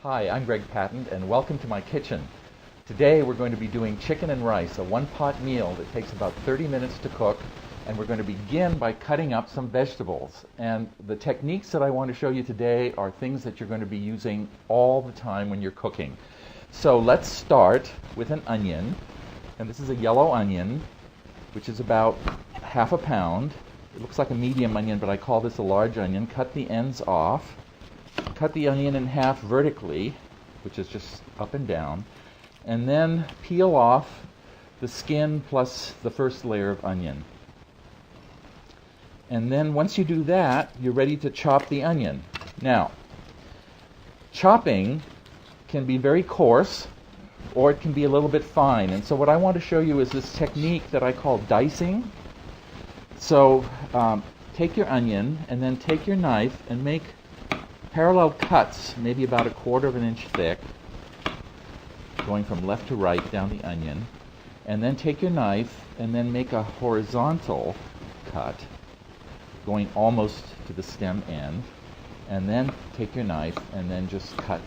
Hi, I'm Greg Patton, and welcome to my kitchen. Today we're going to be doing chicken and rice, a one-pot meal that takes about 30 minutes to cook, and we're going to begin by cutting up some vegetables. And the techniques that I want to show you today are things that you're going to be using all the time when you're cooking. So let's start with an onion, and this is a yellow onion, which is about half a pound. It looks like a medium onion, but I call this a large onion. Cut the ends off. Cut the onion in half vertically, which is just up and down, and then peel off the skin plus the first layer of onion. And then once you do that, you're ready to chop the onion. Now, chopping can be very coarse, or it can be a little bit fine. And so what I want to show you is this technique that I call dicing. So take your onion, and then take your knife and make parallel cuts, maybe about 1/4 inch thick, going from left to right down the onion, and then take your knife and then make a horizontal cut, going almost to the stem end, and then take your knife and then just cut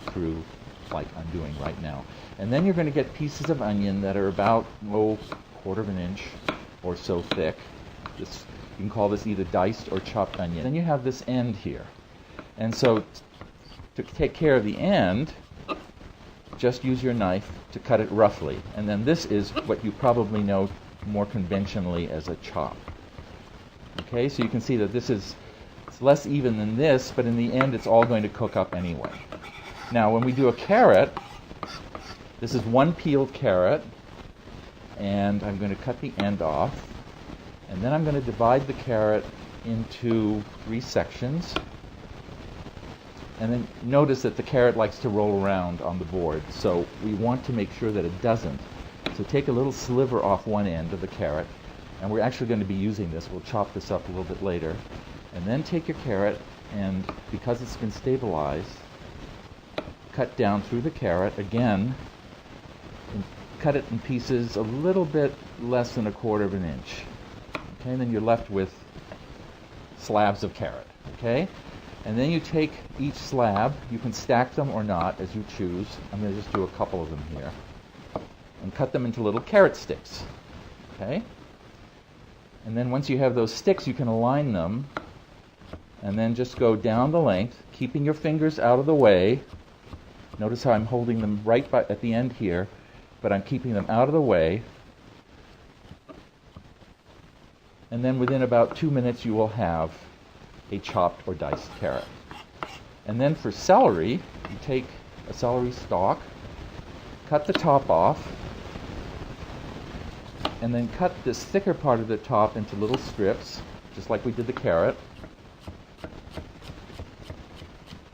through like I'm doing right now. And then you're going to get pieces of onion that are about 1/4 inch or so thick. You can call this either diced or chopped onion. Then you have this end here. And so to take care of the end, just use your knife to cut it roughly. And then this is what you probably know more conventionally as a chop. Okay, so you can see that it's less even than this, but in the end it's all going to cook up anyway. Now when we do a carrot, this is one peeled carrot, and I'm going to cut the end off. And then I'm going to divide the carrot into 3 sections. And then notice that the carrot likes to roll around on the board, so we want to make sure that it doesn't. So take a little sliver off one end of the carrot, and we're actually going to be using this. We'll chop this up a little bit later. And then take your carrot, and because it's been stabilized, cut down through the carrot again, and cut it in pieces a little bit less than 1/4 inch. Okay, and then you're left with slabs of carrot. Okay? And then you take each slab, you can stack them or not as you choose. I'm going to just do a couple of them here. And cut them into little carrot sticks. Okay? And then once you have those sticks, you can align them. And then just go down the length, keeping your fingers out of the way. Notice how I'm holding them right at the end here, but I'm keeping them out of the way. And then within about 2 minutes, you will have a chopped or diced carrot. And then for celery, you take a celery stalk, cut the top off, and then cut this thicker part of the top into little strips, just like we did the carrot.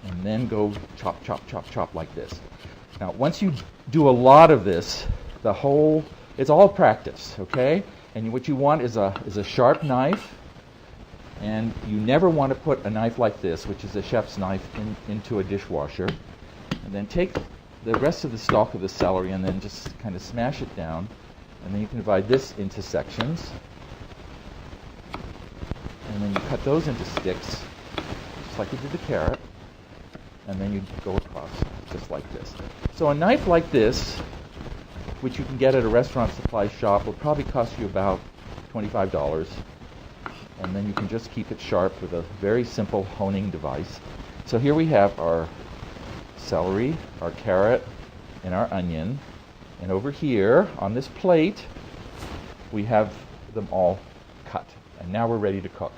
And then go chop, chop, chop, chop like this. Now, once you do a lot of this, it's all practice, okay? And what you want is a sharp knife. And you never want to put a knife like this, which is a chef's knife, into a dishwasher. And then take the rest of the stalk of the celery and then just kind of smash it down. And then you can divide this into sections. And then you cut those into sticks, just like you did the carrot. And then you go across just like this. So a knife like this, which you can get at a restaurant supply shop, will probably cost you about $25. And then you can just keep it sharp with a very simple honing device. So here we have our celery, our carrot, and our onion. And over here on this plate, we have them all cut. And now we're ready to cook.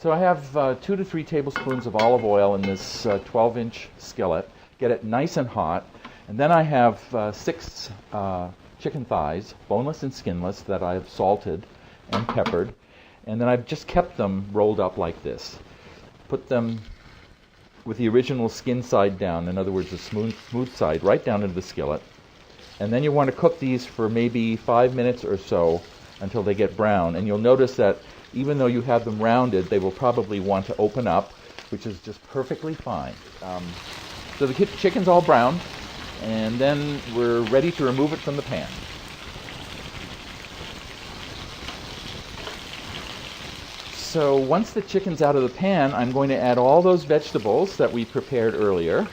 So I have 2 to 3 tablespoons of olive oil in this 12-inch skillet. Get it nice and hot. And then I have 6 chicken thighs, boneless and skinless, that I've salted and peppered. And then I've just kept them rolled up like this. Put them with the original skin side down, in other words, the smooth side, right down into the skillet. And then you want to cook these for maybe 5 minutes or so until they get brown. And you'll notice that even though you have them rounded, they will probably want to open up, which is just perfectly fine. So the chicken's all brown, and then we're ready to remove it from the pan. So once the chicken's out of the pan, I'm going to add all those vegetables that we prepared earlier.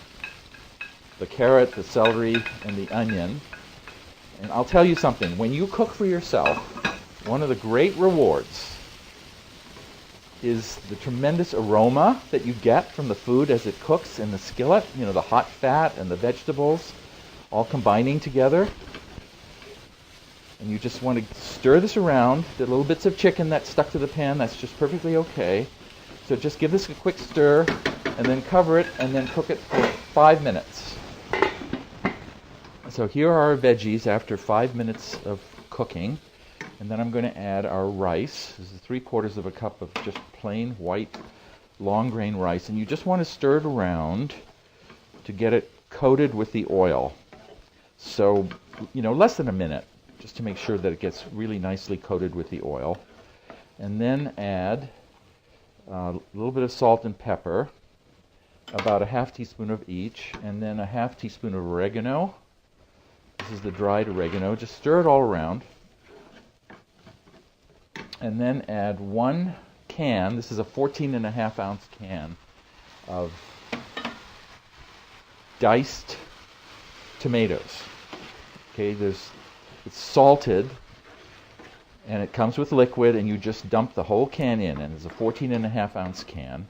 the carrot, the celery, and the onion. And I'll tell you something, when you cook for yourself, one of the great rewards is the tremendous aroma that you get from the food as it cooks in the skillet, you know, the hot fat and the vegetables all combining together. And you just want to stir this around. The little bits of chicken that stuck to the pan, that's just perfectly okay. So just give this a quick stir and then cover it and then cook it for 5 minutes. So here are our veggies after 5 minutes of cooking. And then I'm going to add our rice. This is 3/4 of a cup of just plain white long grain rice. And you just want to stir it around to get it coated with the oil. So, you know, less than a minute, just to make sure that it gets really nicely coated with the oil. And then add a little bit of salt and pepper, about a half teaspoon of each, and then a half teaspoon of oregano. This is the dried oregano. Just stir it all around. And then add 1 can, this is a 14.5 ounce can, of diced tomatoes. Okay, it's salted, and it comes with liquid, and you just dump the whole can in, and it's a 14.5 ounce can.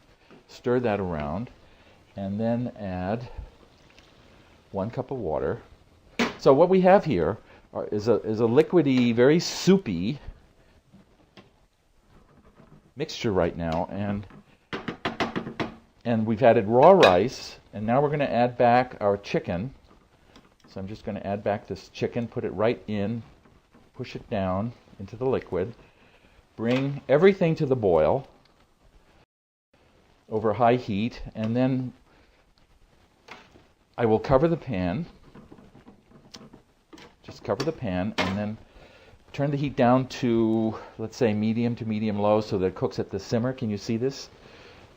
Stir that around, and then add 1 cup of water. So what we have here is a liquidy, very soupy mixture right now, and we've added raw rice, and now we're going to add back our chicken. So I'm just going to add back this chicken, put it right in, push it down into the liquid, bring everything to the boil over high heat, and then I will cover the pan. Just cover the pan, and then turn the heat down to, let's say, medium to medium-low, so that it cooks at the simmer. Can you see this?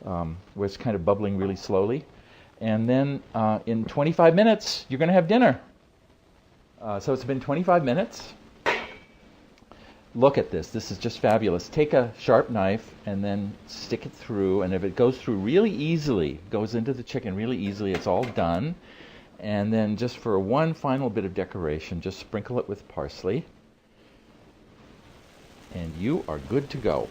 Where it's kind of bubbling really slowly. And then in 25 minutes, you're going to have dinner. So it's been 25 minutes. Look at this. This is just fabulous. Take a sharp knife and then stick it through. And if it goes through really easily, goes into the chicken really easily, it's all done. And then just for one final bit of decoration, just sprinkle it with parsley. And you are good to go.